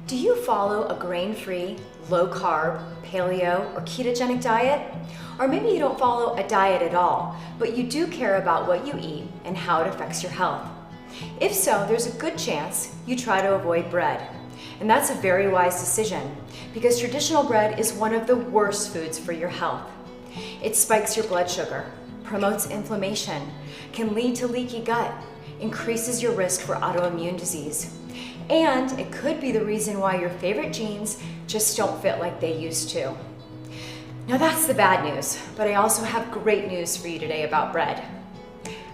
Do you follow a grain-free, low-carb, paleo, or ketogenic diet? Or maybe you don't follow a diet at all, but you do care about what you eat and how it affects your health. If so, there's a good chance you try to avoid bread. And that's a very wise decision, because traditional bread is one of the worst foods for your health. It spikes your blood sugar, promotes inflammation, can lead to leaky gut, increases your risk for autoimmune disease. And it could be the reason why your favorite jeans just don't fit like they used to. Now that's the bad news, but I also have great news for you today about bread.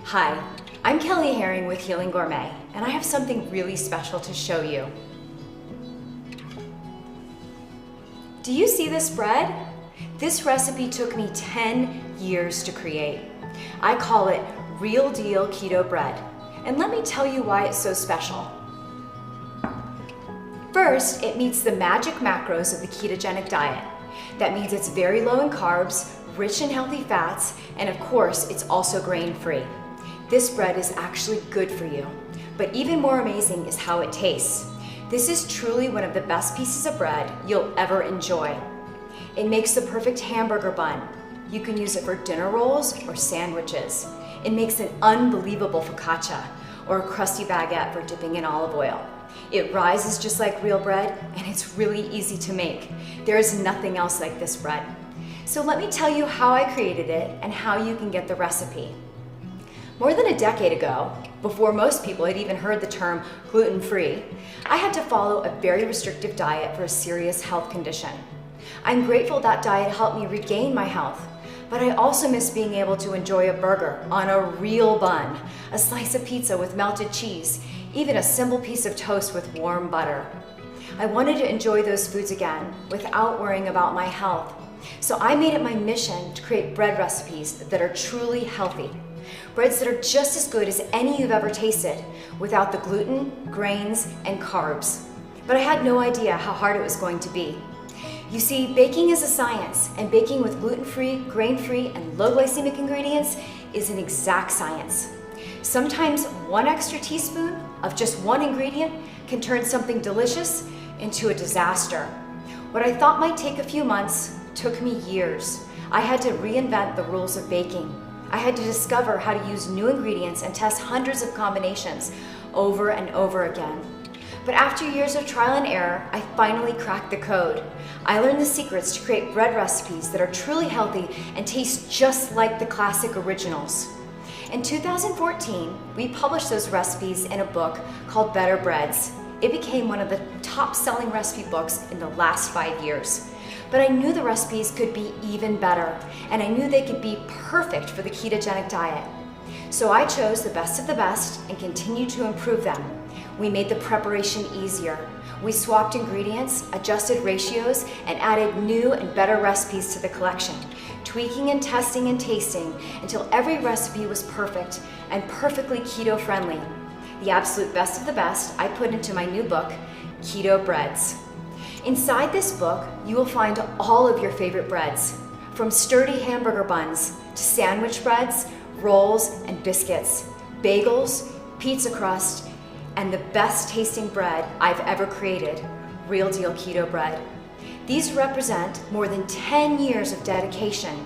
Hi, I'm Kelley Herring with Healing Gourmet, and I have something really special to show you. Do you see this bread? This recipe took me 10 years to create. I call it Real Deal Keto Bread, and let me tell you why it's so special. First, it meets the magic macros of the ketogenic diet. That means it's very low in carbs, rich in healthy fats, and of course, it's also grain-free. This bread is actually good for you, but even more amazing is how it tastes. This is truly one of the best pieces of bread you'll ever enjoy. It makes the perfect hamburger bun. You can use it for dinner rolls or sandwiches. It makes an unbelievable focaccia or a crusty baguette for dipping in olive oil. It rises just like real bread, and it's really easy to make. There is nothing else like this bread. So let me tell you how I created it and how you can get the recipe. More than a decade ago, before most people had even heard the term gluten-free, I had to follow a very restrictive diet for a serious health condition. I'm grateful that diet helped me regain my health, but I also miss being able to enjoy a burger on a real bun, a slice of pizza with melted cheese, even a simple piece of toast with warm butter. I wanted to enjoy those foods again without worrying about my health. So I made it my mission to create bread recipes that are truly healthy. Breads that are just as good as any you've ever tasted, without the gluten, grains, and carbs. But I had no idea how hard it was going to be. You see, baking is a science, and baking with gluten-free, grain-free, and low glycemic ingredients is an exact science. Sometimes one extra teaspoon of just one ingredient can turn something delicious into a disaster. What I thought might take a few months took me years. I had to reinvent the rules of baking. I had to discover how to use new ingredients and test hundreds of combinations over and over again. But after years of trial and error, I finally cracked the code. I learned the secrets to create bread recipes that are truly healthy and taste just like the classic originals. In 2014, we published those recipes in a book called Better Breads. It became one of the top-selling recipe books in the last 5 years. But I knew the recipes could be even better, and I knew they could be perfect for the ketogenic diet. So I chose the best of the best and continued to improve them. We made the preparation easier. We swapped ingredients, adjusted ratios, and added new and better recipes to the collection, tweaking and testing and tasting until every recipe was perfect and perfectly keto-friendly. The absolute best of the best I put into my new book, Keto Breads. Inside this book, you will find all of your favorite breads, from sturdy hamburger buns to sandwich breads, rolls, and biscuits, bagels, pizza crust, and the best tasting bread I've ever created, Real Deal Keto Bread. These represent more than 10 years of dedication.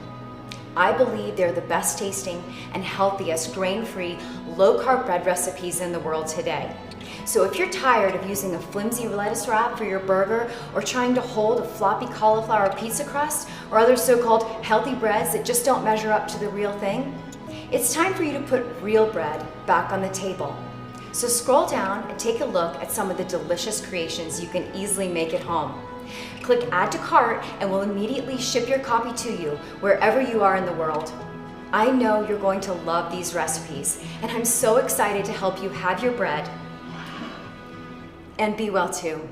I believe they're the best tasting and healthiest grain-free, low-carb bread recipes in the world today. So if you're tired of using a flimsy lettuce wrap for your burger, or trying to hold a floppy cauliflower pizza crust, or other so-called healthy breads that just don't measure up to the real thing, it's time for you to put real bread back on the table. So scroll down and take a look at some of the delicious creations you can easily make at home. Click Add to Cart and we'll immediately ship your copy to you wherever you are in the world. I know you're going to love these recipes, and I'm so excited to help you have your bread and be well too.